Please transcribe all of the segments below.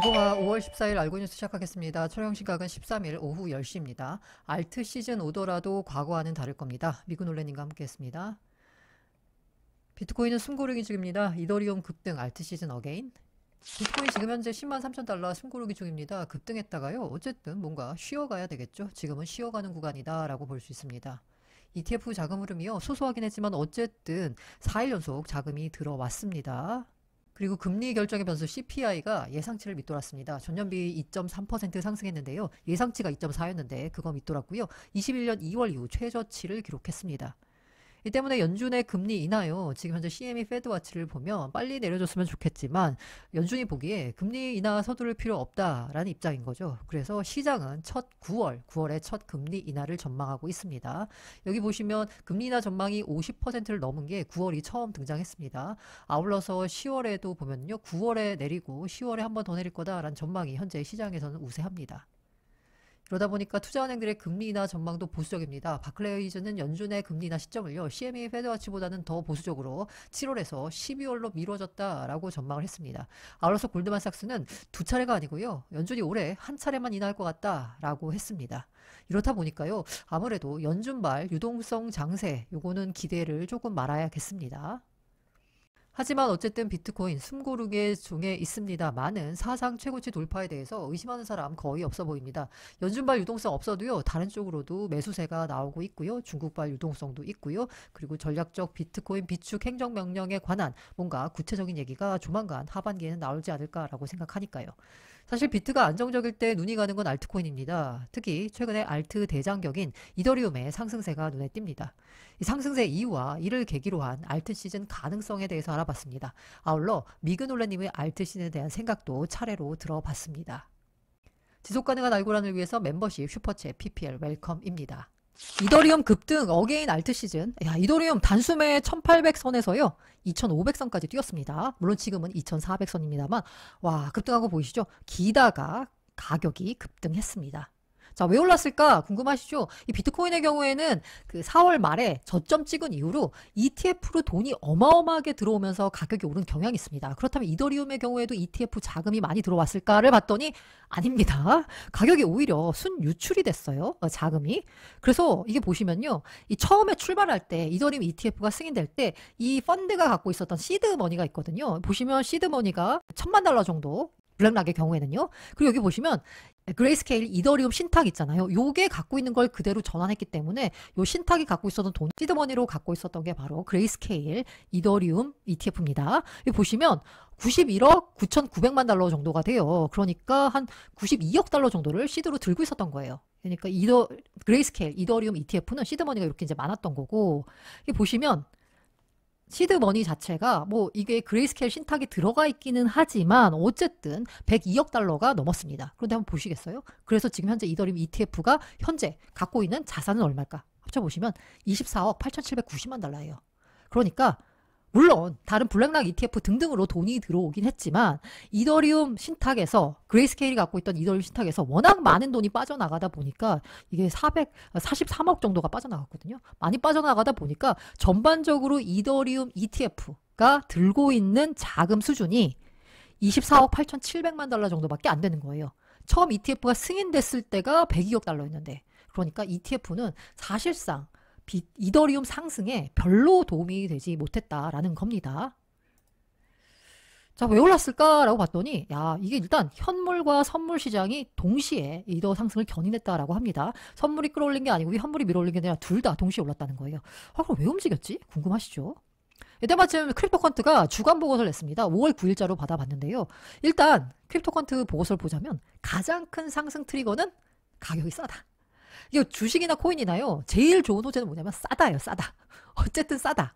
2020화 5월 14일 알고뉴스 시작하겠습니다. 촬영 시각은 13일 오후 10시입니다. 알트 시즌 오더라도 과거와는 다를 겁니다. 미군 올레님과 함께했습니다. 비트코인은 숨고르기 중입니다. 이더리움 급등, 알트 시즌 어게인. 비트코인 지금 현재 10만 3천 달러 숨고르기 중입니다. 급등했다가요. 어쨌든 뭔가 쉬어가야 되겠죠. 지금은 쉬어가는 구간이다 라고 볼 수 있습니다. ETF 자금 흐름이요. 소소하긴 했지만 어쨌든 4일 연속 자금이 들어왔습니다. 그리고 금리 결정의 변수 CPI가 예상치를 밑돌았습니다. 전년비 2.3% 상승했는데요. 예상치가 2.4였는데 그거 밑돌았고요. 21년 2월 이후 최저치를 기록했습니다. 이 때문에 연준의 금리 인하요. 지금 현재 CME 패드와치를 보면 빨리 내려줬으면 좋겠지만 연준이 보기에 금리 인하 서두를 필요 없다라는 입장인 거죠. 그래서 시장은 9월에 첫 금리 인하를 전망하고 있습니다. 여기 보시면 금리 인하 전망이 50%를 넘은 게 9월이 처음 등장했습니다. 아울러서 10월에도 보면요. 9월에 내리고 10월에 한 번 더 내릴 거다라는 전망이 현재 시장에서는 우세합니다. 그러다 보니까 투자은행들의 금리 인하 전망도 보수적입니다. 바클레이즈는 연준의 금리 인하 시점을요. CME 패드와치보다는 더 보수적으로 7월에서 12월로 미뤄졌다라고 전망을 했습니다. 아울러서 골드만삭스는 두 차례가 아니고요. 연준이 올해 한 차례만 인하할 것 같다라고 했습니다. 이렇다 보니까요. 아무래도 연준발 유동성 장세 요거는 기대를 조금 말아야겠습니다. 하지만 어쨌든 비트코인 숨고르기 중에 있습니다. 많은 사상 최고치 돌파에 대해서 의심하는 사람 거의 없어 보입니다. 연준발 유동성 없어도요. 다른 쪽으로도 매수세가 나오고 있고요. 중국발 유동성도 있고요. 그리고 전략적 비트코인 비축 행정명령에 관한 뭔가 구체적인 얘기가 조만간 하반기에는 나오지 않을까라고 생각하니까요. 사실 비트가 안정적일 때 눈이 가는 건 알트코인입니다. 특히 최근에 알트 대장격인 이더리움의 상승세가 눈에 띕니다. 이 상승세 이유와 이를 계기로 한 알트 시즌 가능성에 대해서 알아봤습니다. 아울러 미그놀레님의 알트 시즌에 대한 생각도 차례로 들어봤습니다. 지속가능한 알고란을 위해서 멤버십 슈퍼챗 PPL 웰컴입니다. 이더리움 급등 어게인 알트 시즌. 야, 이더리움 단숨에 1800선에서요 2500선까지 뛰었습니다. 물론 지금은 2400선입니다만 와, 급등한 거 보이시죠? 기다가 가격이 급등했습니다. 자, 왜 올랐을까 궁금하시죠? 이 비트코인의 경우에는 그 4월 말에 저점 찍은 이후로 ETF로 돈이 어마어마하게 들어오면서 가격이 오른 경향이 있습니다. 그렇다면 이더리움의 경우에도 ETF 자금이 많이 들어왔을까를 봤더니 아닙니다. 가격이 오히려 순유출이 됐어요. 자금이. 그래서 이게 보시면요. 이 처음에 출발할 때 이더리움 ETF가 승인될 때 이 펀드가 갖고 있었던 시드머니가 있거든요. 보시면 시드머니가 1000만 달러 정도 블랙락의 경우에는요. 그리고 여기 보시면 그레이스케일 이더리움 신탁 있잖아요. 요게 갖고 있는 걸 그대로 전환했기 때문에 요 신탁이 갖고 있었던 돈, 시드머니로 갖고 있었던 게 바로 그레이스케일 이더리움 ETF입니다. 여기 보시면 91억 9,900만 달러 정도가 돼요. 그러니까 한 92억 달러 정도를 시드로 들고 있었던 거예요. 그러니까 그레이스케일 이더리움 ETF는 시드머니가 이렇게 이제 많았던 거고, 여기 보시면 시드머니 자체가 뭐 이게 그레이스케일 신탁이 들어가 있기는 하지만 어쨌든 102억 달러가 넘었습니다. 그런데 한번 보시겠어요? 그래서 지금 현재 이더리움 ETF가 현재 갖고 있는 자산은 얼마일까? 합쳐보시면 24억 8,790만 달러예요. 그러니까 물론 다른 블랙락 ETF 등등으로 돈이 들어오긴 했지만 이더리움 신탁에서 그레이스케일이 갖고 있던 이더리움 신탁에서 워낙 많은 돈이 빠져나가다 보니까 이게 443억 정도가 빠져나갔거든요. 많이 빠져나가다 보니까 전반적으로 이더리움 ETF가 들고 있는 자금 수준이 24억 8,700만 달러 정도밖에 안 되는 거예요. 처음 ETF가 승인됐을 때가 102억 달러였는데, 그러니까 ETF는 사실상 이더리움 상승에 별로 도움이 되지 못했다라는 겁니다. 자, 왜 올랐을까라고 봤더니 야, 이게 일단 현물과 선물 시장이 동시에 이더 상승을 견인했다라고 합니다. 선물이 끌어올린 게 아니고 현물이 밀어올린 게 아니라 둘 다 동시에 올랐다는 거예요. 그럼 왜 움직였지? 궁금하시죠? 이때 마침 크립토컨트가 주간 보고서를 냈습니다. 5월 9일자로 받아봤는데요. 일단 크립토컨트 보고서를 보자면 가장 큰 상승 트리거는 가격이 싸다. 이거 주식이나 코인이나요. 제일 좋은 호재는 뭐냐면 싸다예요. 싸다. 어쨌든 싸다.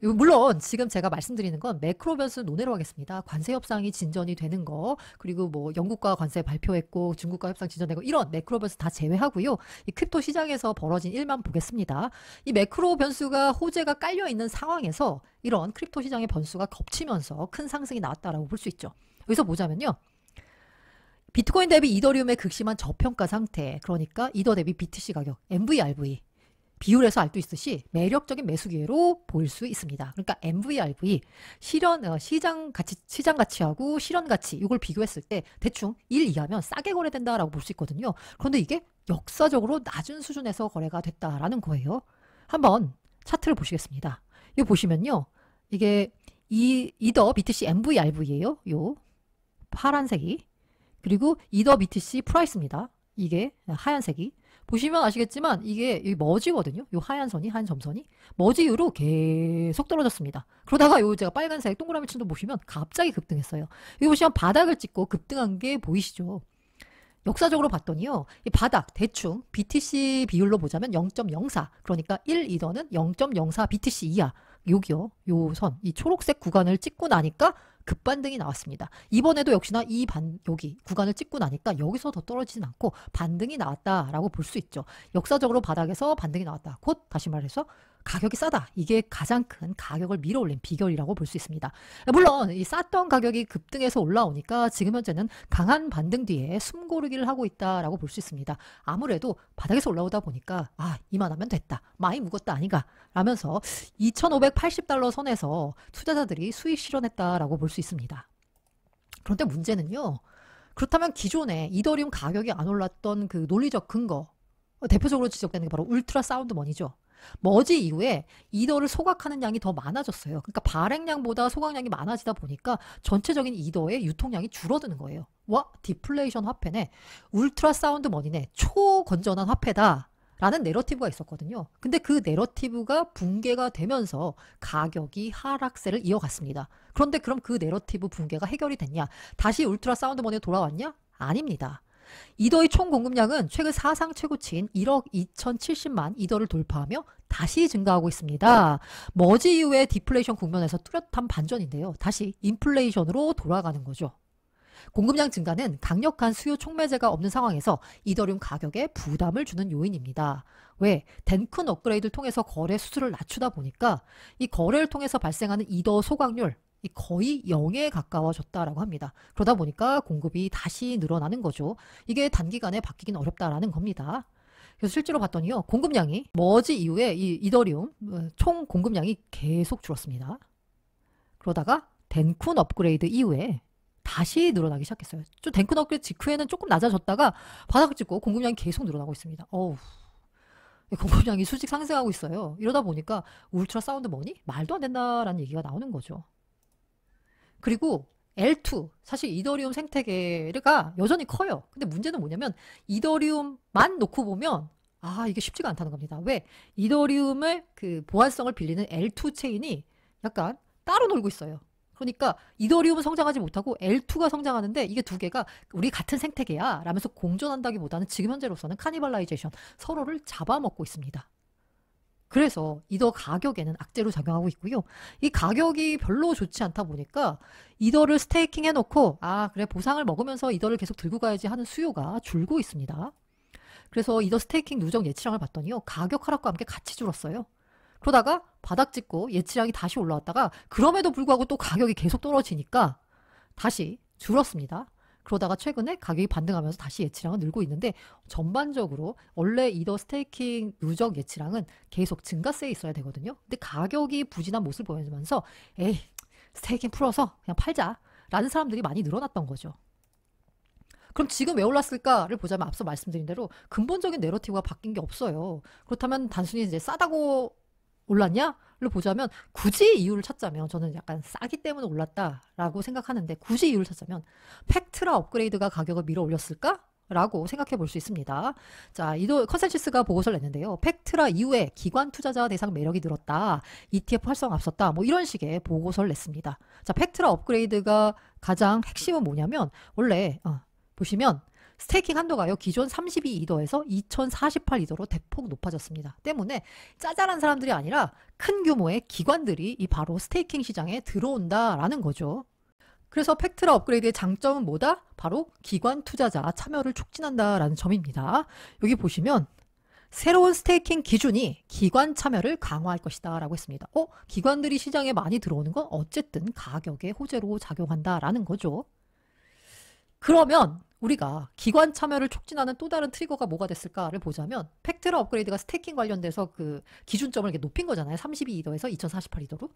물론 지금 제가 말씀드리는 건 매크로 변수 논외로 하겠습니다. 관세 협상이 진전이 되는 거, 그리고 뭐 영국과 관세 발표했고 중국과 협상 진전되고 이런 매크로 변수 다 제외하고요. 이 크립토 시장에서 벌어진 일만 보겠습니다. 이 매크로 변수가 호재가 깔려 있는 상황에서 이런 크립토 시장의 변수가 겹치면서 큰 상승이 나왔다라고 볼 수 있죠. 여기서 보자면요. 비트코인 대비 이더리움의 극심한 저평가 상태, 그러니까 이더 대비 BTC 가격, MVRV. 비율에서 알 수 있듯이 매력적인 매수 기회로 볼 수 있습니다. 그러니까 MVRV 시장 가치하고 실현 가치 이걸 비교했을 때 대충 1 이하면 싸게 거래된다라고 볼 수 있거든요. 그런데 이게 역사적으로 낮은 수준에서 거래가 됐다라는 거예요. 한번 차트를 보시겠습니다. 이거 보시면요. 이게 이더 BTC MVRV예요. 요 파란색이. 그리고 이더 BTC 프라이스입니다. 이게 하얀색이. 보시면 아시겠지만 이게 머지거든요. 요 하얀 점선이 머지 이후로 계속 떨어졌습니다. 그러다가 요 제가 빨간색 동그라미 춘도 보시면 갑자기 급등했어요. 여기 보시면 바닥을 찍고 급등한 게 보이시죠? 역사적으로 봤더니요. 이 바닥 대충 BTC 비율로 보자면 0.04 그러니까 1 이더는 0.04 BTC 이하 여기요. 요 선, 이 초록색 구간을 찍고 나니까 급반등이 나왔습니다. 이번에도 역시나 여기 구간을 찍고 나니까 여기서 더 떨어지진 않고 반등이 나왔다라고 볼 수 있죠. 역사적으로 바닥에서 반등이 나왔다. 곧 다시 말해서 가격이 싸다. 이게 가장 큰 가격을 밀어올린 비결이라고 볼 수 있습니다. 물론 이 쌌던 가격이 급등해서 올라오니까 지금 현재는 강한 반등 뒤에 숨고르기를 하고 있다라고 볼 수 있습니다. 아무래도 바닥에서 올라오다 보니까 이만하면 됐다. 많이 묵었다 아닌가 라면서 2,580달러 선에서 투자자들이 수익 실현했다라고 볼 수 있습니다. 그런데 문제는요. 그렇다면 기존에 이더리움 가격이 안 올랐던 그 논리적 근거 대표적으로 지적되는 게 바로 울트라 사운드 머니죠. 머지 이후에 이더를 소각하는 양이 더 많아졌어요. 그러니까 발행량보다 소각량이 많아지다 보니까 전체적인 이더의 유통량이 줄어드는 거예요. 와, 디플레이션 화폐네. 울트라 사운드 머니네. 초건전한 화폐다. 라는 내러티브가 있었거든요. 근데 그 내러티브가 붕괴가 되면서 가격이 하락세를 이어갔습니다. 그런데 그럼 그 내러티브 붕괴가 해결이 됐냐? 다시 울트라 사운드 머니로 돌아왔냐? 아닙니다. 이더의 총 공급량은 최근 사상 최고치인 1억 2,070만 이더를 돌파하며 다시 증가하고 있습니다. 머지 이후에 디플레이션 국면에서 뚜렷한 반전인데요. 다시 인플레이션으로 돌아가는 거죠. 공급량 증가는 강력한 수요 촉매제가 없는 상황에서 이더리움 가격에 부담을 주는 요인입니다. 왜? 덴쿤 업그레이드를 통해서 거래 수수를 낮추다 보니까 이 거래를 통해서 발생하는 이더 소각률 거의 0에 가까워졌다라고 합니다. 그러다 보니까 공급이 다시 늘어나는 거죠. 이게 단기간에 바뀌긴 어렵다라는 겁니다. 그래서 실제로 봤더니요. 공급량이 머지 이후에 이 이더리움 총 공급량이 계속 줄었습니다. 그러다가 덴쿤 업그레이드 이후에 다시 늘어나기 시작했어요. 좀 덴쿤 업그레이드 직후에는 조금 낮아졌다가 바닥을 찍고 공급량이 계속 늘어나고 있습니다. 공급량이 수직 상승하고 있어요. 이러다 보니까 울트라 사운드 머니? 말도 안 된다라는 얘기가 나오는 거죠. 그리고 L2 사실 이더리움 생태계가 여전히 커요. 근데 문제는 뭐냐면 이더리움만 놓고 보면 이게 쉽지가 않다는 겁니다. 왜? 이더리움의 그 보안성을 빌리는 L2 체인이 약간 따로 놀고 있어요. 그러니까 이더리움은 성장하지 못하고 L2가 성장하는데 이게 두 개가 우리 같은 생태계야 라면서 공존한다기보다는 지금 현재로서는 카니발라이제이션 서로를 잡아먹고 있습니다. 그래서 이더 가격에는 악재로 작용하고 있고요. 이 가격이 별로 좋지 않다 보니까 이더를 스테이킹 해놓고 그래 보상을 먹으면서 이더를 계속 들고 가야지 하는 수요가 줄고 있습니다. 그래서 이더 스테이킹 누적 예치량을 봤더니요. 가격 하락과 함께 같이 줄었어요. 그러다가 바닥 찍고 예치량이 다시 올라왔다가 그럼에도 불구하고 또 가격이 계속 떨어지니까 다시 줄었습니다. 그러다가 최근에 가격이 반등하면서 다시 예치량은 늘고 있는데 전반적으로 원래 이더 스테이킹 누적 예치량은 계속 증가세에 있어야 되거든요. 근데 가격이 부진한 모습을 보여주면서 스테이킹 풀어서 그냥 팔자 라는 사람들이 많이 늘어났던 거죠. 그럼 지금 왜 올랐을까를 보자면 앞서 말씀드린 대로 근본적인 내러티브가 바뀐 게 없어요. 그렇다면 단순히 이제 싸다고 올랐냐?를 보자면 굳이 이유를 찾자면 저는 약간 싸기 때문에 올랐다라고 생각하는데 굳이 이유를 찾자면 팩트라 업그레이드가 가격을 밀어 올렸을까? 라고 생각해 볼 수 있습니다. 자, 이도 컨센시스가 보고서를 냈는데요. 팩트라 이후에 기관 투자자 대상 매력이 늘었다. ETF 활성화 앞섰다. 뭐 이런 식의 보고서를 냈습니다. 자, 팩트라 업그레이드가 가장 핵심은 뭐냐면 원래 보시면 스테이킹 한도가요. 기존 32이더에서 2048이더로 대폭 높아졌습니다. 때문에 짜잘한 사람들이 아니라 큰 규모의 기관들이 이 바로 스테이킹 시장에 들어온다라는 거죠. 그래서 팩트라 업그레이드의 장점은 뭐다? 바로 기관 투자자 참여를 촉진한다라는 점입니다. 여기 보시면 새로운 스테이킹 기준이 기관 참여를 강화할 것이다 라고 했습니다. 기관들이 시장에 많이 들어오는 건 어쨌든 가격의 호재로 작용한다라는 거죠. 그러면 우리가 기관 참여를 촉진하는 또 다른 트리거가 뭐가 됐을까를 보자면 팩트라 업그레이드가 스테이킹 관련돼서 그 기준점을 이렇게 높인 거잖아요. 32이더에서 2048이더로.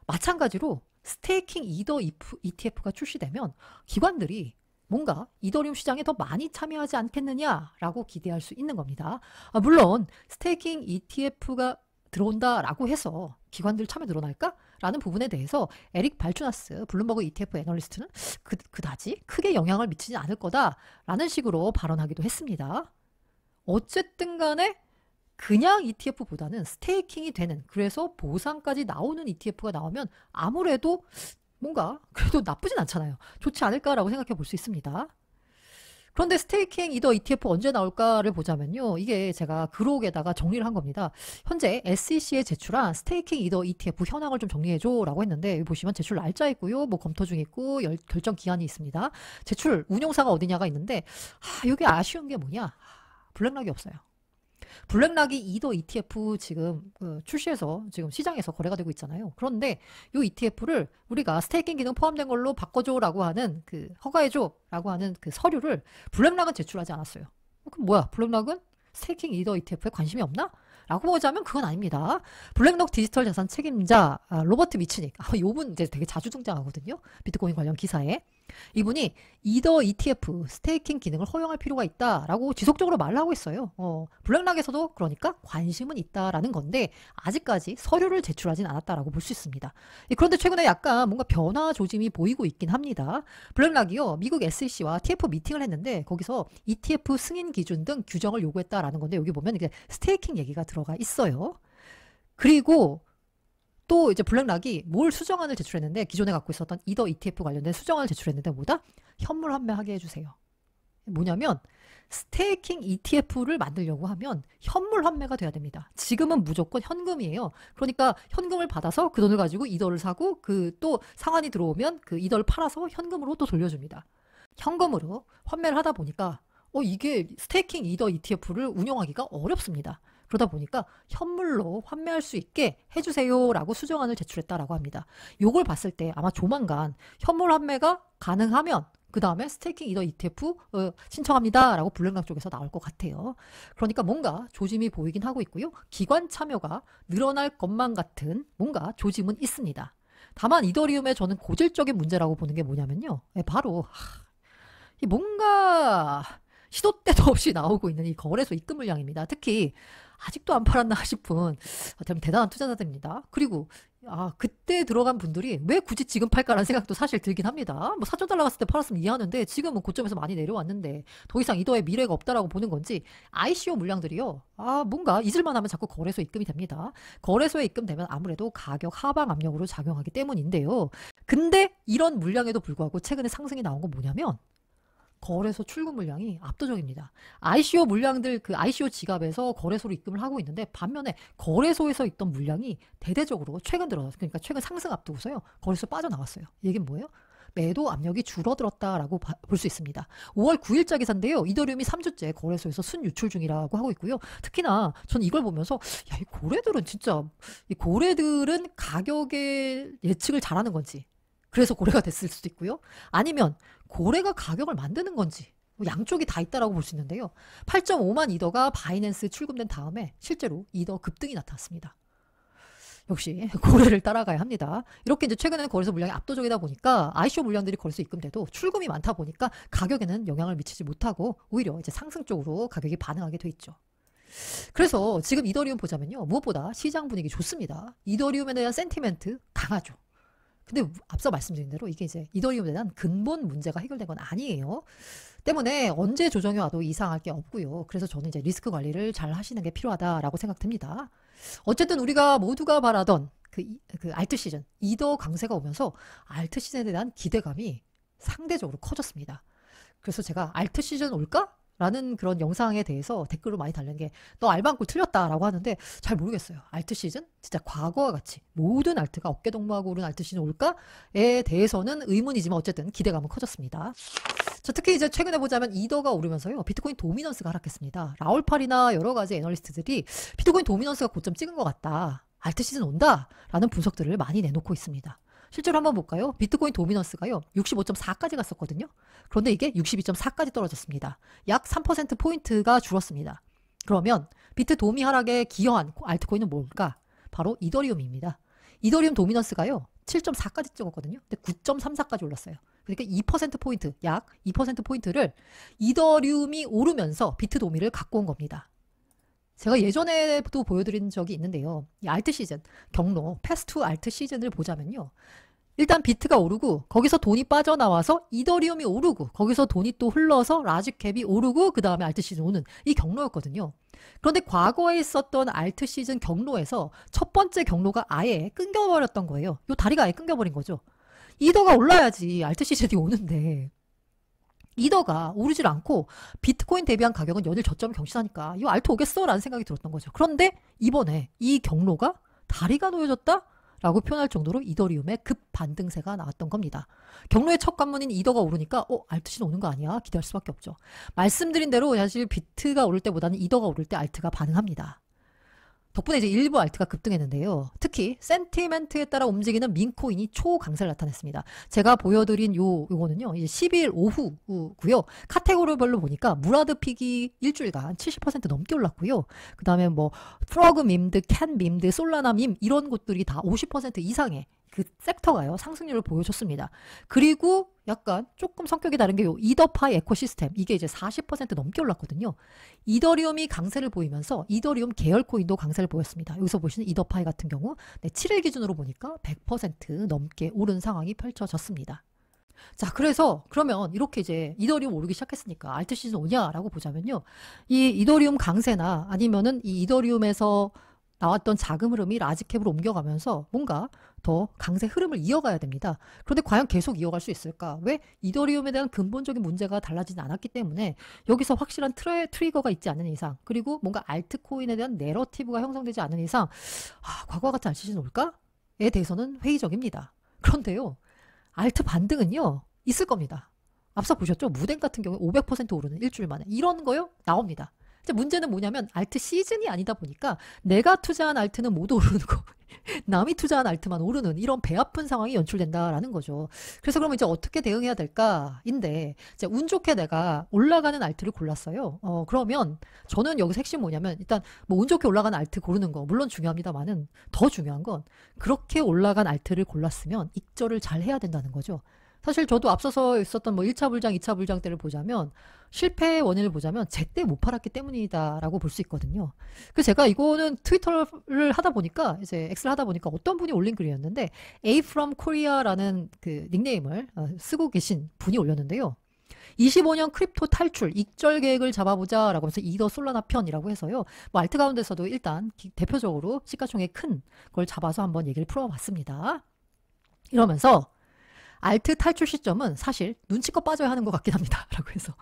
마찬가지로 스테이킹 이더 ETF가 출시되면 기관들이 뭔가 이더리움 시장에 더 많이 참여하지 않겠느냐라고 기대할 수 있는 겁니다. 물론 스테이킹 ETF가 들어온다라고 해서 기관들 참여 늘어날까? 라는 부분에 대해서 에릭 발추나스 블룸버그 ETF 애널리스트는 그다지 크게 영향을 미치지 않을 거다라는 식으로 발언하기도 했습니다. 어쨌든 간에 그냥 ETF보다는 스테이킹이 되는, 그래서 보상까지 나오는 ETF가 나오면 아무래도 뭔가 그래도 나쁘진 않잖아요. 좋지 않을까라고 생각해 볼 수 있습니다. 그런데 스테이킹 이더 ETF 언제 나올까를 보자면요. 이게 제가 그록에다가 정리를 한 겁니다. 현재 SEC에 제출한 스테이킹 이더 ETF 현황을 좀 정리해줘 라고 했는데 여기 보시면 제출 날짜 있고요. 뭐 검토 중 있고 결정 기한이 있습니다. 제출 운용사가 어디냐가 있는데 여기 아쉬운 게 뭐냐. 블랙락이 없어요. 블랙락이 이더 ETF 지금 출시해서 지금 시장에서 거래가 되고 있잖아요. 그런데 이 ETF를 우리가 스테이킹 기능 포함된 걸로 바꿔줘라고 하는 그 허가해줘라고 하는 그 서류를 블랙락은 제출하지 않았어요. 그럼 뭐야? 블랙락은 스테이킹 이더 ETF에 관심이 없나? 라고 보자면 그건 아닙니다. 블랙록 디지털 자산 책임자 로버트 미츠닉, 이분 이제 되게 자주 등장하거든요. 비트코인 관련 기사에. 이분이 이더 ETF 스테이킹 기능을 허용할 필요가 있다라고 지속적으로 말을 하고 있어요. 블랙락에서도 그러니까 관심은 있다라는 건데 아직까지 서류를 제출하진 않았다라고 볼 수 있습니다. 그런데 최근에 약간 뭔가 변화 조짐이 보이고 있긴 합니다. 블랙락이요, 미국 SEC와 TF 미팅을 했는데 거기서 ETF 승인 기준 등 규정을 요구했다라는 건데 여기 보면 이제 스테이킹 얘기가 들어가 있어요. 그리고 또 이제 블랙락이 뭘 수정안을 제출했는데 기존에 갖고 있었던 이더 ETF 관련된 수정안을 제출했는데 뭐다? 현물 환매하게 해주세요. 뭐냐면 스테이킹 ETF를 만들려고 하면 현물 환매가 돼야 됩니다. 지금은 무조건 현금이에요. 그러니까 현금을 받아서 그 돈을 가지고 이더를 사고 그 또 상환이 들어오면 그 이더를 팔아서 현금으로 또 돌려줍니다. 현금으로 환매를 하다 보니까 이게 스테이킹 이더 ETF를 운영하기가 어렵습니다. 그러다 보니까 현물로 환매할 수 있게 해주세요라고 수정안을 제출했다라고 합니다. 요걸 봤을 때 아마 조만간 현물 환매가 가능하면 그 다음에 스테이킹 이더 ETF 신청합니다라고 블랙락 쪽에서 나올 것 같아요. 그러니까 뭔가 조짐이 보이긴 하고 있고요. 기관 참여가 늘어날 것만 같은 뭔가 조짐은 있습니다. 다만 이더리움의 저는 고질적인 문제라고 보는 게 뭐냐면요. 바로 뭔가 시도 때도 없이 나오고 있는 이 거래소 입금 물량입니다. 특히 아직도 안 팔았나 싶은 대단한 투자자들입니다. 그리고 그때 들어간 분들이 왜 굳이 지금 팔까라는 생각도 사실 들긴 합니다. 뭐 4천 달러 갔을 때 팔았으면 이해하는데 지금은 고점에서 많이 내려왔는데 더 이상 이더의 미래가 없다라고 보는 건지 ICO 물량들이요. 뭔가 잊을만 하면 자꾸 거래소에 입금이 됩니다. 거래소에 입금되면 아무래도 가격 하방 압력으로 작용하기 때문인데요. 근데 이런 물량에도 불구하고 최근에 상승이 나온 건 뭐냐면 거래소 출금 물량이 압도적입니다. ICO 물량들 그 ICO 지갑에서 거래소로 입금을 하고 있는데 반면에 거래소에서 있던 물량이 대대적으로 최근 들어서 그러니까 최근 상승 앞두고서요. 거래소 빠져나왔어요. 이게 뭐예요? 매도 압력이 줄어들었다라고 볼 수 있습니다. 5월 9일자 기사인데요. 이더리움이 3주째 거래소에서 순유출 중이라고 하고 있고요. 특히나 전 이걸 보면서 이 고래들은 진짜 이 고래들은 가격의 예측을 잘하는 건지 그래서 고래가 됐을 수도 있고요. 아니면 고래가 가격을 만드는 건지 양쪽이 다 있다라고 볼 수 있는데요. 8.5만 이더가 바이낸스 출금된 다음에 실제로 이더 급등이 나타났습니다. 역시 고래를 따라가야 합니다. 이렇게 이제 최근에는 거래소 물량이 압도적이다 보니까 ICO 물량들이 거래소 입금돼도 출금이 많다 보니까 가격에는 영향을 미치지 못하고 오히려 이제 상승 쪽으로 가격이 반응하게 돼 있죠. 그래서 지금 이더리움 보자면요. 무엇보다 시장 분위기 좋습니다. 이더리움에 대한 센티멘트 강하죠. 근데 앞서 말씀드린 대로 이게 이제 이더리움에 대한 근본 문제가 해결된 건 아니에요. 때문에 언제 조정이 와도 이상할 게 없고요. 그래서 저는 이제 리스크 관리를 잘 하시는 게 필요하다라고 생각됩니다. 어쨌든 우리가 모두가 바라던 그 알트 시즌, 이더 강세가 오면서 알트 시즌에 대한 기대감이 상대적으로 커졌습니다. 그래서 제가 알트 시즌 올까? 라는 그런 영상에 대해서 댓글로 많이 달린 게 너 알바한꼴 틀렸다라고 하는데 잘 모르겠어요. 알트 시즌? 진짜 과거와 같이 모든 알트가 어깨동무하고 오른 알트 시즌 올까에 대해서는 의문이지만 어쨌든 기대감은 커졌습니다. 자, 특히 이제 최근에 보자면 이더가 오르면서요. 비트코인 도미넌스가 하락했습니다. 라울팔이나 여러 가지 애널리스트들이 비트코인 도미넌스가 고점 찍은 것 같다. 알트 시즌 온다. 라는 분석들을 많이 내놓고 있습니다. 실제로 한번 볼까요? 비트코인 도미넌스가요. 65.4까지 갔었거든요. 그런데 이게 62.4까지 떨어졌습니다. 약 3%포인트가 줄었습니다. 그러면 비트 도미 하락에 기여한 알트코인은 뭘까? 바로 이더리움입니다. 이더리움 도미넌스가요. 7.4까지 찍었거든요. 근데 9.34까지 올랐어요. 그러니까 2%포인트, 약 2%포인트를 이더리움이 오르면서 비트 도미를 갖고 온 겁니다. 제가 예전에도 보여드린 적이 있는데요. 이 알트 시즌, 경로, 패스트 알트 시즌을 보자면요. 일단 비트가 오르고 거기서 돈이 빠져나와서 이더리움이 오르고 거기서 돈이 또 흘러서 라지캡이 오르고 그 다음에 알트 시즌 오는 이 경로였거든요. 그런데 과거에 있었던 알트 시즌 경로에서 첫 번째 경로가 아예 끊겨버렸던 거예요. 요 다리가 아예 끊겨버린 거죠. 이더가 올라야지 알트 시즌이 오는데 이더가 오르질 않고 비트코인 대비한 가격은 연일 저점을 경신하니까 이거 알트 오겠어? 라는 생각이 들었던 거죠. 그런데 이번에 이 경로가 다리가 놓여졌다? 라고 표현할 정도로 이더리움의 급 반등세가 나왔던 겁니다. 경로의 첫 관문인 이더가 오르니까 알트신 오는 거 아니야? 기대할 수밖에 없죠. 말씀드린 대로 사실 비트가 오를 때보다는 이더가 오를 때 알트가 반응합니다. 덕분에 이제 일부 알트가 급등했는데요. 특히 센티멘트에 따라 움직이는 민코인이 초강세를 나타냈습니다. 제가 보여드린 요거는요. 이제 12일 오후고요. 카테고리별로 보니까 무라드 픽이 일주일간 70% 넘게 올랐고요. 그 다음에 뭐 프로그 밈드, 캔 밈드, 솔라나 밈 이런 곳들이 다 50% 이상의 그 섹터가요. 상승률을 보여줬습니다. 그리고 약간 조금 성격이 다른 게 요 이더파이 에코시스템 이게 이제 40% 넘게 올랐거든요. 이더리움이 강세를 보이면서 이더리움 계열 코인도 강세를 보였습니다. 여기서 보시는 이더파이 같은 경우 7일 기준으로 보니까 100% 넘게 오른 상황이 펼쳐졌습니다. 자, 그래서 그러면 이렇게 이제 이더리움 오르기 시작했으니까 알트 시즌 오냐라고 보자면요. 이 이더리움 강세나 아니면은 이 이더리움에서 나왔던 자금 흐름이 라지캡으로 옮겨가면서 뭔가 더 강세 흐름을 이어가야 됩니다. 그런데 과연 계속 이어갈 수 있을까? 왜? 이더리움에 대한 근본적인 문제가 달라지지 않았기 때문에 여기서 확실한 트리거가 있지 않는 이상 그리고 뭔가 알트코인에 대한 내러티브가 형성되지 않는 이상 과거와 같은 알트 시즌 올까?에 대해서는 회의적입니다. 그런데요. 알트 반등은요. 있을 겁니다. 앞서 보셨죠? 무덴 같은 경우에 500% 오르는 일주일 만에 이런 거요? 나옵니다. 문제는 뭐냐면 알트 시즌이 아니다 보니까 내가 투자한 알트는 못 오르는 거 남이 투자한 알트만 오르는 이런 배 아픈 상황이 연출된다라는 거죠. 그래서 그러면 이제 어떻게 대응해야 될까인데 이제 운 좋게 내가 올라가는 알트를 골랐어요. 그러면 저는 여기서 핵심 뭐냐면 일단 뭐 운 좋게 올라가는 알트 고르는 거 물론 중요합니다만은 더 중요한 건 그렇게 올라간 알트를 골랐으면 익절을 잘 해야 된다는 거죠. 사실 저도 앞서서 있었던 뭐 1차 불장, 2차 불장 때를 보자면 실패의 원인을 보자면 제때 못 팔았기 때문이다라고 볼 수 있거든요. 그래서 제가 이거는 트위터를 하다 보니까 이제 X를 하다 보니까 어떤 분이 올린 글이었는데 A from Korea라는 그 닉네임을 쓰고 계신 분이 올렸는데요. 25년 크립토 탈출 익절 계획을 잡아보자 라고 하면서 이더 솔라나 편이라고 해서요. 뭐 알트 가운데서도 일단 대표적으로 시가총액 큰 걸 잡아서 한번 얘기를 풀어봤습니다. 이러면서 알트 탈출 시점은 사실 눈치껏 빠져야 하는 것 같긴 합니다. 라고 해서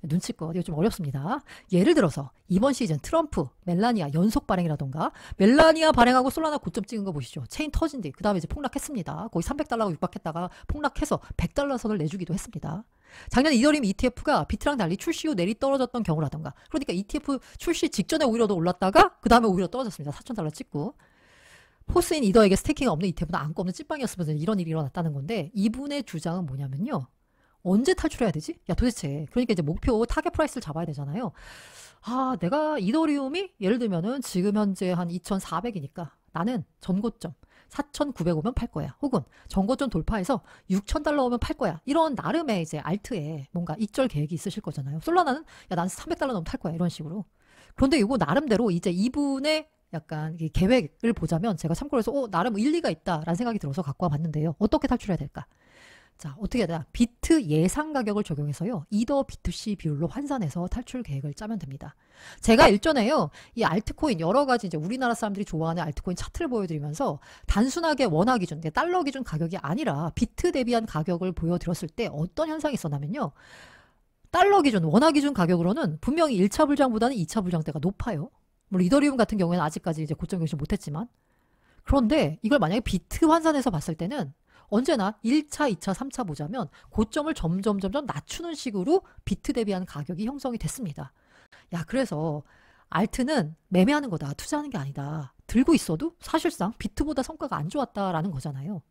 눈치껏 이거 좀 어렵습니다. 예를 들어서 이번 시즌 트럼프, 멜라니아 연속 발행이라던가 멜라니아 발행하고 솔라나 고점 찍은 거 보시죠. 체인 터진 뒤 그 다음에 이제 폭락했습니다. 거의 300달러가 육박했다가 폭락해서 100달러 선을 내주기도 했습니다. 작년 이더리움 ETF가 비트랑 달리 출시 후 내리 떨어졌던 경우라던가 그러니까 ETF 출시 직전에 오히려 더 올랐다가 그 다음에 오히려 떨어졌습니다. 4,000달러 찍고 포스인 이더에게 스테이킹이 없는 ETF는 안고 없는 찐빵이었으면서 이런 일이 일어났다는 건데 이분의 주장은 뭐냐면요. 언제 탈출해야 되지? 야 도대체 그러니까 이제 목표 타겟 프라이스를 잡아야 되잖아요. 내가 이더리움이 예를 들면은 지금 현재 한 2,400이니까 나는 전고점 4,900 오면 팔 거야. 혹은 전고점 돌파해서 6,000달러 오면 팔 거야. 이런 나름의 이제 알트에 뭔가 익절 계획이 있으실 거잖아요. 솔라나는 난 300달러 넘으면 탈 거야. 이런 식으로. 그런데 이거 나름대로 이제 이분의 약간 계획을 보자면 제가 참고로 해서 나름 일리가 있다라는 생각이 들어서 갖고 와봤는데요. 어떻게 탈출해야 될까? 자, 어떻게 해야 되나? 비트 예상 가격을 적용해서요. 이더 비트C 비율로 환산해서 탈출 계획을 짜면 됩니다. 제가 일전에요. 이 알트코인 여러 가지 이제 우리나라 사람들이 좋아하는 알트코인 차트를 보여드리면서 단순하게 원화 기준, 달러 기준 가격이 아니라 비트 대비한 가격을 보여드렸을 때 어떤 현상이 있었냐면요. 달러 기준, 원화 기준 가격으로는 분명히 1차 불장보다는 2차 불장 때가 높아요. 물론 이더리움 같은 경우에는 아직까지 이제 고점 경신 못했지만 그런데 이걸 만약에 비트 환산해서 봤을 때는 언제나 1차, 2차, 3차 보자면 고점을 점점 낮추는 식으로 비트 대비한 가격이 형성이 됐습니다. 야, 그래서 알트는 매매하는 거다. 투자하는 게 아니다. 들고 있어도 사실상 비트보다 성과가 안 좋았다라는 거잖아요.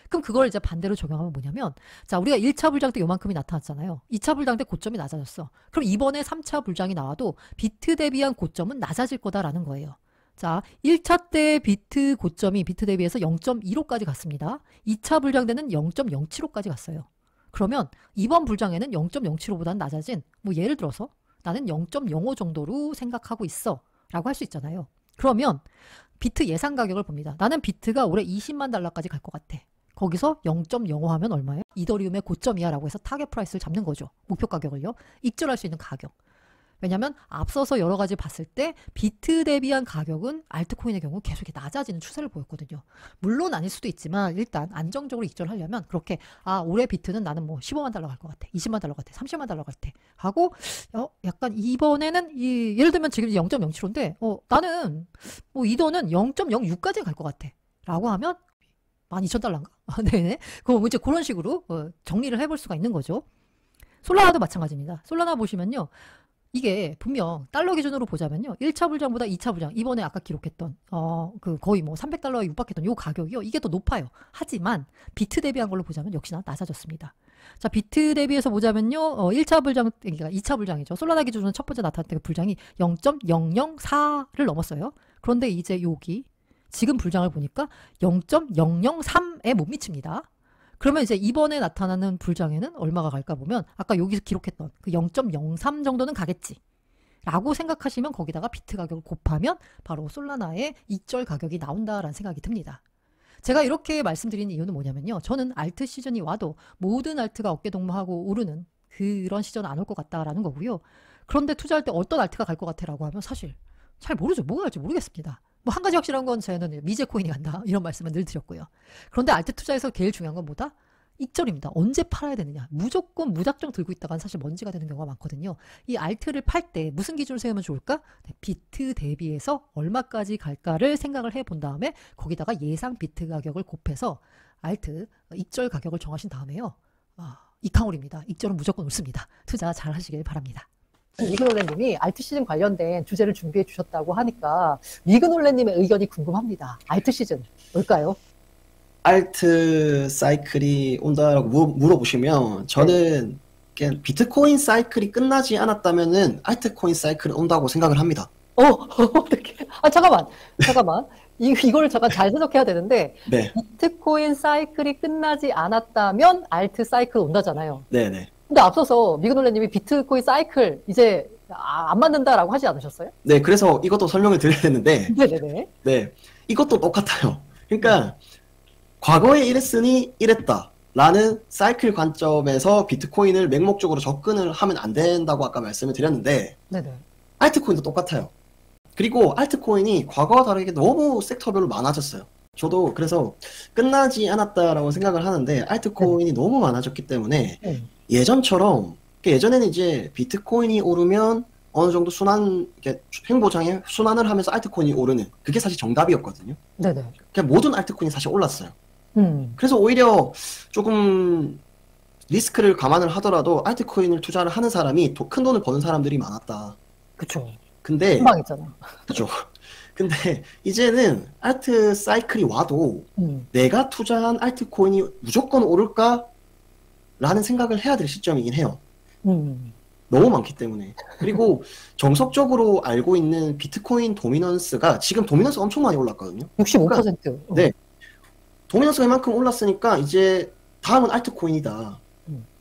그럼 그걸 이제 반대로 적용하면 뭐냐면, 자, 우리가 1차 불장 때 요만큼이 나타났잖아요. 2차 불장 때 고점이 낮아졌어. 그럼 이번에 3차 불장이 나와도 비트 대비한 고점은 낮아질 거다라는 거예요. 자, 1차 때 비트 고점이 비트 대비해서 0.15까지 갔습니다. 2차 불장 때는 0.075까지 갔어요. 그러면 이번 불장에는 0.075보다는 낮아진, 뭐 예를 들어서 나는 0.05 정도로 생각하고 있어 라고 할 수 있잖아요. 그러면 비트 예상 가격을 봅니다. 나는 비트가 올해 20만 달러까지 갈 것 같아. 거기서 0.05 하면 얼마예요? 이더리움의 고점이야 라고 해서 타겟 프라이스를 잡는 거죠. 목표 가격을요. 익절할 수 있는 가격. 왜냐면 앞서서 여러 가지 봤을 때 비트 대비한 가격은 알트코인의 경우 계속 낮아지는 추세를 보였거든요. 물론 아닐 수도 있지만 일단 안정적으로 익절하려면 그렇게 올해 비트는 나는 뭐 15만 달러 갈 것 같아. 20만 달러 같아. 30만 달러 같아. 하고 약간 이번에는 예를 들면 지금 0.07인데 나는 뭐 이더는 0.06까지 갈 것 같아. 라고 하면 12,000달러인가? 네네. 그럼 이제 그런 식으로 정리를 해볼 수가 있는 거죠. 솔라나도 마찬가지입니다. 솔라나 보시면요. 이게 분명 달러 기준으로 보자면요. 1차 불장보다 2차 불장, 이번에 아까 기록했던 그 거의 뭐 300달러에 육박했던 요 가격이요. 이게 더 높아요. 하지만 비트 대비한 걸로 보자면 역시나 낮아졌습니다. 자, 비트 대비해서 보자면요. 1차 불장, 그러니까 2차 불장이죠. 솔라나 기준으로 첫 번째 나타났던 그 불장이 0.004를 넘었어요. 그런데 이제 여기 지금 불장을 보니까 0.003에 못 미칩니다. 그러면 이제 이번에 나타나는 불장에는 얼마가 갈까 보면 아까 여기서 기록했던 그 0.03 정도는 가겠지 라고 생각하시면 거기다가 비트 가격을 곱하면 바로 솔라나의 익절 가격이 나온다라는 생각이 듭니다. 제가 이렇게 말씀드리는 이유는 뭐냐면요. 저는 알트 시즌이 와도 모든 알트가 어깨동무하고 오르는 그런 시즌은 안 올 것 같다라는 거고요. 그런데 투자할 때 어떤 알트가 갈 것 같아라고 하면 사실 잘 모르죠. 뭐가 갈지 모르겠습니다. 뭐 한 가지 확실한 건 저는 미제 코인이 간다 이런 말씀을 늘 드렸고요. 그런데 알트 투자에서 제일 중요한 건 뭐다? 익절입니다. 언제 팔아야 되느냐. 무조건 무작정 들고 있다가는 사실 먼지가 되는 경우가 많거든요. 이 알트를 팔 때 무슨 기준을 세우면 좋을까? 비트 대비해서 얼마까지 갈까를 생각을 해본 다음에 거기다가 예상 비트 가격을 곱해서 알트 익절 가격을 정하신 다음에요. 이캉홀입니다. 익절은 무조건 옳습니다. 투자 잘 하시길 바랍니다. 미그놀레님이 알트 시즌 관련된 주제를 준비해 주셨다고 하니까 미그놀레님의 의견이 궁금합니다. 알트 시즌 올까요? 알트 사이클이 온다라고 물어보시면 저는 그냥 비트코인 사이클이 끝나지 않았다면은 알트코인 사이클이 온다고 생각을 합니다. 어떻게? 잠깐만. 이걸 잠깐 잘 해석해야 되는데 네. 비트코인 사이클이 끝나지 않았다면 알트 사이클 온다잖아요. 네네. 근데 앞서서 미그놀레님이 비트코인 사이클 이제 안 맞는다라고 하지 않으셨어요? 네, 그래서 이것도 설명을 드려야 되는데, 네네네. 네, 이것도 똑같아요. 그러니까 과거에 이랬으니 이랬다라는 사이클 관점에서 비트코인을 맹목적으로 접근을 하면 안 된다고 아까 말씀을 드렸는데, 네네. 알트코인도 똑같아요. 그리고 알트코인이 과거와 다르게 너무 섹터별로 많아졌어요. 저도 그래서 끝나지 않았다라고 생각을 하는데 알트코인이 너무 많아졌기 때문에 예전처럼, 예전에는 이제 비트코인이 오르면 어느 정도 횡보장에 순환을 하면서 알트코인이 오르는, 그게 사실 정답이었거든요. 네네. 그냥 모든 알트코인이 사실 올랐어요. 그래서 오히려 조금 리스크를 감안을 하더라도 알트코인을 투자를 하는 사람이 큰 돈을 버는 사람들이 많았다. 그쵸. 근데 희망했잖아. 그죠. 근데 이제는 알트 사이클이 와도 내가 투자한 알트코인이 무조건 오를까? 라는 생각을 해야 될 시점이긴 해요. 너무 많기 때문에. 그리고 정석적으로 알고 있는 비트코인 도미넌스가 지금 도미넌스 엄청 많이 올랐거든요. 65%. 그러니까, 네. 도미넌스가 이만큼 올랐으니까 이제 다음은 알트코인이다.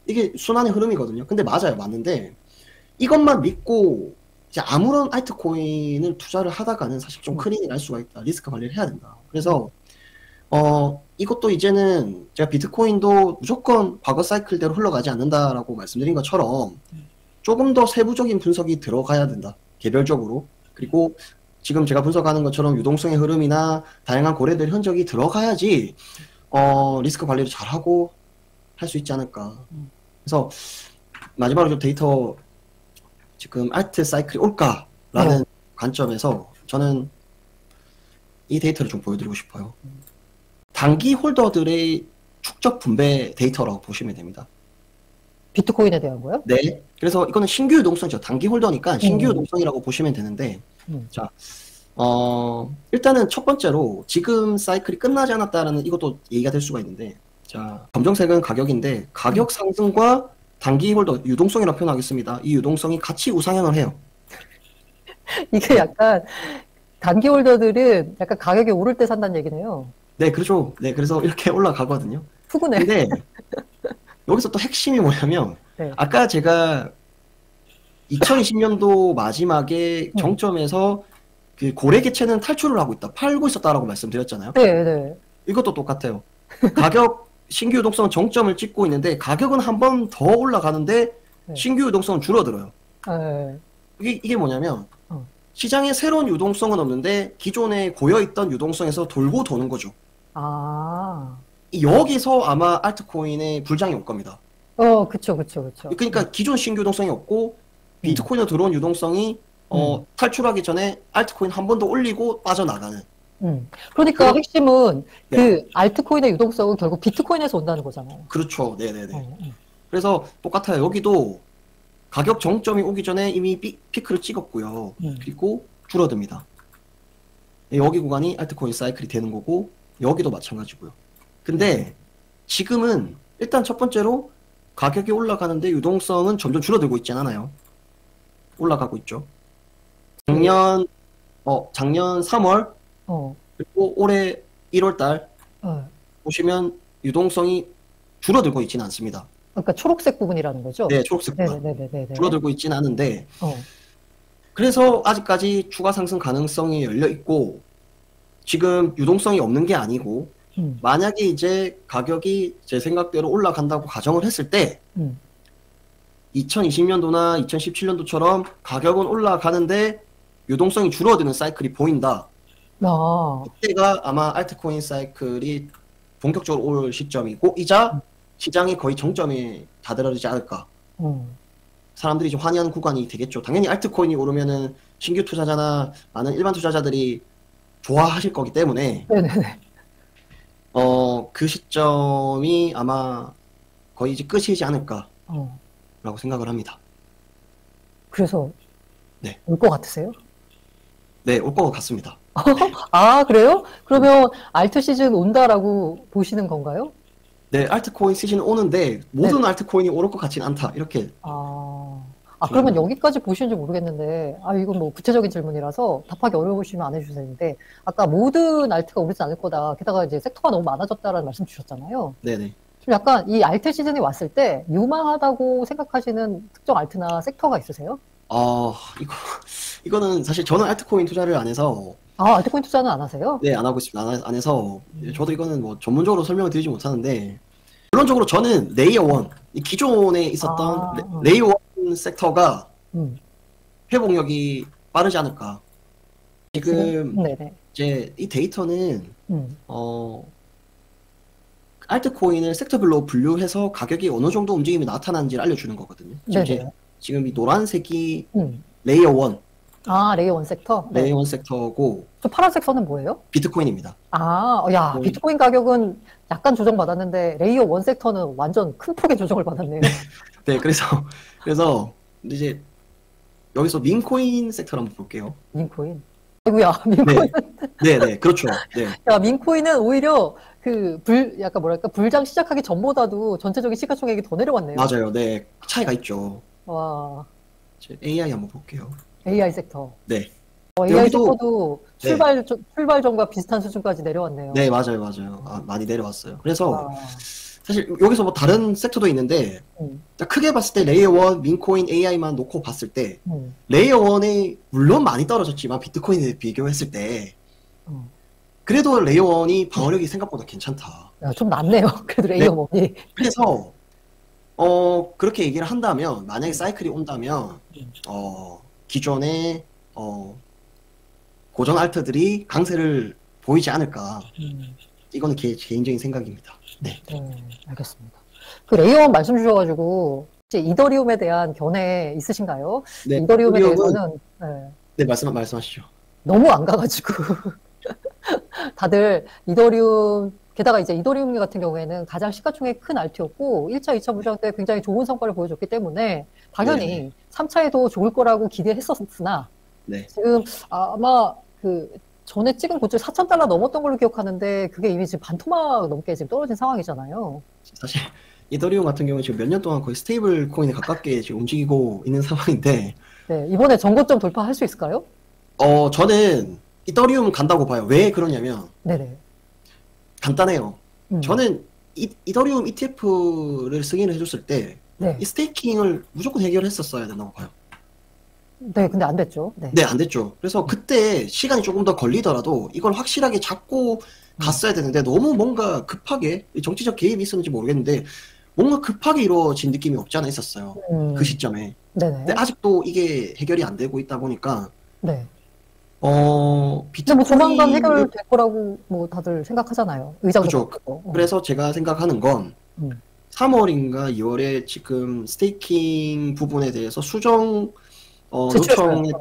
이게 순환의 흐름이거든요. 근데 맞아요. 맞는데 이것만 믿고 이제 아무런 알트코인을 투자를 하다가는 사실 좀 큰일이 날 수가 있다. 리스크 관리를 해야 된다. 그래서 이것도 이제는 제가 비트코인도 무조건 과거 사이클대로 흘러가지 않는다라고 말씀드린 것처럼 조금 더 세부적인 분석이 들어가야 된다. 개별적으로. 그리고 지금 제가 분석하는 것처럼 유동성의 흐름이나 다양한 고래들 흔적이 들어가야지 리스크 관리를 잘하고 할 수 있지 않을까. 그래서 마지막으로 좀 데이터, 지금 알트 사이클이 올까라는 관점에서 저는 이 데이터를 좀 보여드리고 싶어요. 단기 홀더들의 축적 분배 데이터라고 보시면 됩니다. 비트코인에 대한 거요? 네. 그래서 이거는 신규 유동성이죠. 단기 홀더니까 신규 유동성이라고 보시면 되는데, 자, 일단은 첫 번째로 지금 사이클이 끝나지 않았다라는 이것도 얘기가 될 수가 있는데, 자, 검정색은 가격인데 가격 상승과 단기 홀더 유동성이라고 표현하겠습니다. 이 유동성이 같이 우상향을 해요. 이게 약간 단기 홀더들은 약간 가격이 오를 때 산다는 얘기네요. 네, 그렇죠. 네, 그래서 이렇게 올라가거든요. 푸근해. 근데 여기서 또 핵심이 뭐냐면 네. 아까 제가 2020년도 마지막에 정점에서 그 고래 개체는 탈출을 하고 있다, 팔고 있었다라고 말씀드렸잖아요. 네, 네. 이것도 똑같아요. 가격 신규 유동성은 정점을 찍고 있는데 가격은 한 번 더 올라가는데 네. 신규 유동성은 줄어들어요. 네. 이게 뭐냐면 어. 시장에 새로운 유동성은 없는데 기존에 고여있던 유동성에서 돌고 도는 거죠. 아. 여기서 아마 알트코인의 불장이 올 겁니다. 그쵸, 그쵸, 그쵸. 그러니까 기존 신규 유동성이 없고 비트코인으로 들어온 유동성이 탈출하기 전에 알트코인 한 번 더 올리고 빠져나가는. 그러니까 핵심은 네. 그 알트코인의 유동성은 결국 비트코인에서 온다는 거잖아요. 그렇죠. 네네네. 그래서 똑같아요. 여기도 가격 정점이 오기 전에 이미 피크를 찍었고요. 그리고 줄어듭니다. 여기 구간이 알트코인 사이클이 되는 거고 여기도 마찬가지고요. 근데 지금은 일단 첫 번째로 가격이 올라가는데 유동성은 점점 줄어들고 있지 않아요. 올라가고 있죠. 작년 3월 그리고 올해 1월 달 보시면 유동성이 줄어들고 있지는 않습니다. 그러니까 초록색 부분이라는 거죠? 네, 초록색 부분. 네네네. 줄어들고 있지는 않은데 그래서 아직까지 추가 상승 가능성이 열려 있고 지금 유동성이 없는 게 아니고 만약에 이제 가격이 제 생각대로 올라간다고 가정을 했을 때 2020년도나 2017년도처럼 가격은 올라가는데 유동성이 줄어드는 사이클이 보인다. 그때가 아마 알트코인 사이클이 본격적으로 올 시점이고 이자 시장이 거의 정점에 다다르지 않을까. 사람들이 좀 환희하는 구간이 되겠죠. 당연히 알트코인이 오르면은 신규 투자자나 많은 일반 투자자들이 좋아하실 거기 때문에 네네네. 그 시점이 아마 거의 이제 끝이지 않을까 라고 생각을 합니다. 그래서 네. 올 것 같으세요? 네, 올 것 같습니다. 아, 그래요? 그러면 알트 시즌 온다라고 보시는 건가요? 네, 알트코인 시즌 오는데 모든 알트코인이 오를 것 같진 않다. 이렇게. 그러면 여기까지 보시는지 모르겠는데, 이건 뭐 구체적인 질문이라서 답하기 어려우시면 안 해주셔도 되는데, 아까 모든 알트가 오르지 않을 거다. 게다가 이제 sek터가 너무 많아졌다라는 말씀 주셨잖아요. 네네. 좀 약간 이 알트 시즌이 왔을 때 유망하다고 생각하시는 특정 알트나 섹터가 있으세요? 이거는 사실 저는 알트코인 투자를 안 해서. 알트코인 투자는 안 하세요? 네, 안 하고 있습니다. 안 해서. 저도 이거는 뭐 전문적으로 설명을 드리지 못하는데, 결론적으로 저는 레이어 1, 이 기존에 있었던 레이어 1 섹터가 회복력이 빠르지 않을까. 지금 이제 이 데이터는 알트코인을 섹터별로 분류해서 가격이 어느 정도 움직임이 나타나는지를 알려주는 거거든요. 지금 이 노란색이 레이어 1. 레이어 1 섹터? 레이어 1 섹터고. 저 파란색 선은 뭐예요? 비트코인입니다. 비트코인 가격은 약간 조정받았는데 레이어 1 섹터는 완전 큰 폭의 조정을 받았네요. 네, 그래서 이제 여기서 민코인 섹터를 한번 볼게요. 민코인? 아이고야, 민코인. 네, 그렇죠. 네. 야, 민코인은 오히려 약간 뭐랄까, 불장 시작하기 전보다도 전체적인 시가총액이 더 내려왔네요. 맞아요. 네. 차이가 있죠. 와. AI 한번 볼게요. AI 섹터. 네. AI 섹터도 출발 전과 비슷한 수준까지 내려왔네요. 네, 맞아요. 많이 내려왔어요. 그래서 사실 여기서 뭐 다른 섹터도 있는데 크게 봤을 때 레이어 1, 민코인, AI만 놓고 봤을 때 레이어 1이 물론 많이 떨어졌지만 비트코인에 비교했을 때 그래도 레이어 1이 방어력이 생각보다 괜찮다. 좀 낫네요. 그래도 레이어 1이. 그래서 그렇게 얘기를 한다면 만약에 사이클이 온다면 기존의 고전 알트들이 강세를 보이지 않을까. 이거는 개인적인 생각입니다. 네. 알겠습니다. 그 레이어 1 말씀 주셔가지고 이제 이더리움에 대한 견해 있으신가요? 네, 이더리움에 대해서는 네, 말씀하시죠. 너무 안 가가지고 다들 이더리움, 게다가 이제 이더리움 같은 경우에는 가장 시가총액 큰 알트였고 1차, 2차 부장 때 굉장히 좋은 성과를 보여줬기 때문에 당연히 3차에도 좋을 거라고 기대했었으나 지금 아마 전에 찍은 고점 4,000달러 넘었던 걸로 기억하는데 그게 이미 지금 반 토막 넘게 지금 떨어진 상황이잖아요. 사실 이더리움 같은 경우는 지금 몇 년 동안 거의 스테이블 코인에 가깝게 지금 움직이고 있는 상황인데, 네, 이번에 전고점 돌파할 수 있을까요? 저는 이더리움 간다고 봐요. 왜 그러냐면 네네. 간단해요. 음. 저는 이더리움 ETF를 승인을 해줬을 때 네. 이 스테이킹을 무조건 해결했었어야 된다고 봐요. 네, 근데 안 됐죠. 네. 네, 안 됐죠. 그래서 그때 시간이 조금 더 걸리더라도 이걸 확실하게 잡고 갔어야 되는데 너무 뭔가 급하게 정치적 개입이 있었는지 모르겠는데 뭔가 급하게 이루어진 느낌이 없지 않아 있었어요. 그 시점에. 네네. 근데 아직도 이게 해결이 안 되고 있다 보니까 네. 근데 뭐 조만간 비트코인을 해결될 거라고 뭐 다들 생각하잖아요. 의장도 그죠. 바꾸고. 그래서 제가 생각하는 건 음. 3월인가 2월에 지금 스테이킹 부분에 대해서 수정 제출했어요. 요청의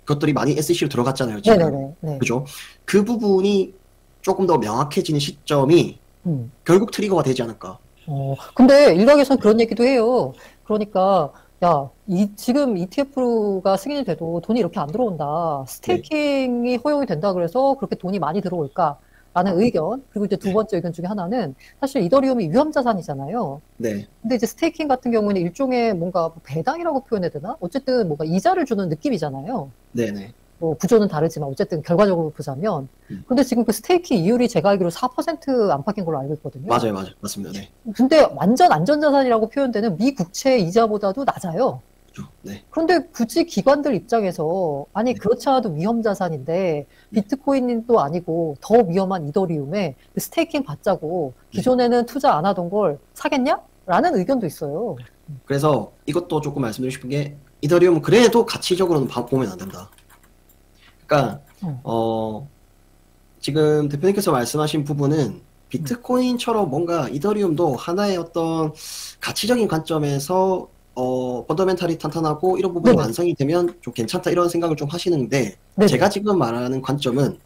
것들이 많이 SEC로 들어갔잖아요, 지금. 네네네. 네. 그죠? 그 부분이 조금 더 명확해지는 시점이 결국 트리거가 되지 않을까. 근데 일각에서는 그런 얘기도 해요. 그러니까 야, 지금 ETF가 승인이 돼도 돈이 이렇게 안 들어온다. 스테이킹이 허용이 된다 그래서 그렇게 돈이 많이 들어올까라는 의견. 그리고 이제 두 번째 의견 중에 하나는 사실 이더리움이 위험 자산이잖아요. 네. 근데 이제 스테이킹 같은 경우는 일종의 뭔가 뭐 배당이라고 표현해야 되나? 어쨌든 뭔가 이자를 주는 느낌이잖아요. 네네. 뭐 구조는 다르지만 어쨌든 결과적으로 보자면. 근데 지금 그 스테이킹 이율이 제가 알기로 4% 안팎인 걸로 알고 있거든요. 맞아요. 맞습니다. 네. 근데 완전 안전자산이라고 표현되는 미 국채 이자보다도 낮아요. 그죠. 네. 그런데 굳이 기관들 입장에서 아니 그렇지 않아도 위험 자산인데 비트코인도 아니고 더 위험한 이더리움에 스테이킹 받자고 기존에는 투자 안 하던 걸 사겠냐? 라는 의견도 있어요. 그래서 이것도 조금 말씀드리고 싶은 게 이더리움은 그래도 가치적으로는 보면 안 된다. 그러니까 지금 대표님께서 말씀하신 부분은 비트코인처럼 뭔가 이더리움도 하나의 어떤 가치적인 관점에서 펀더멘탈이 탄탄하고 이런 부분이 네네. 완성이 되면 좀 괜찮다 이런 생각을 좀 하시는데 네네. 제가 지금 말하는 관점은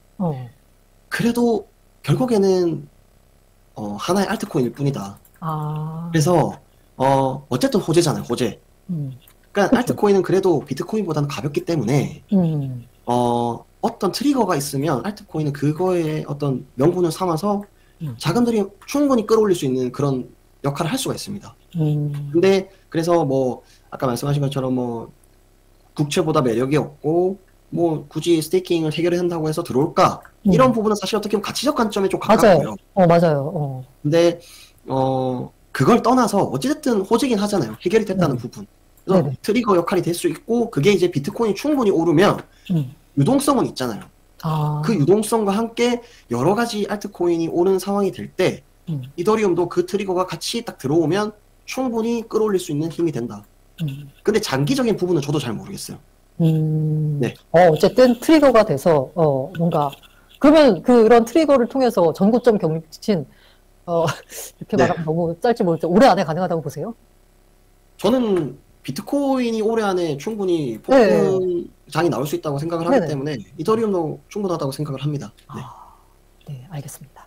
그래도 결국에는 하나의 알트코인일 뿐이다. 그래서 어쨌든 호재잖아요, 호재. 그러니까 그쵸. 알트코인은 그래도 비트코인보다는 가볍기 때문에 어떤 트리거가 있으면 알트코인은 그거에 어떤 명분을 삼아서 자금들이 충분히 끌어올릴 수 있는 그런 역할을 할 수가 있습니다. 근데 그래서 뭐 아까 말씀하신 것처럼 뭐 국채보다 매력이 없고 뭐 굳이 스테이킹을 해결해야 한다고 해서 들어올까? 이런 부분은 사실 어떻게 보면 가치적 관점에 좀 가깝고요. 맞아요. 근데 그걸 떠나서 어찌됐든 호재긴 하잖아요. 해결이 됐다는 부분. 그래서 네네. 트리거 역할이 될 수 있고 그게 이제 비트코인이 충분히 오르면 유동성은 있잖아요. 그 유동성과 함께 여러 가지 알트코인이 오른 상황이 될 때 이더리움도 그 트리거가 같이 딱 들어오면 충분히 끌어올릴 수 있는 힘이 된다. 근데 장기적인 부분은 저도 잘 모르겠어요. 네. 어쨌든 트리거가 돼서 뭔가 그러면 그런 트리거를 통해서 전고점 경신 이렇게 말하면 너무 짧지 모르겠죠. 올해 안에 가능하다고 보세요? 저는 비트코인이 올해 안에 충분히 폭등장이 나올 수 있다고 생각을 하기 때문에 이더리움도 충분하다고 생각을 합니다. 네. 네, 알겠습니다.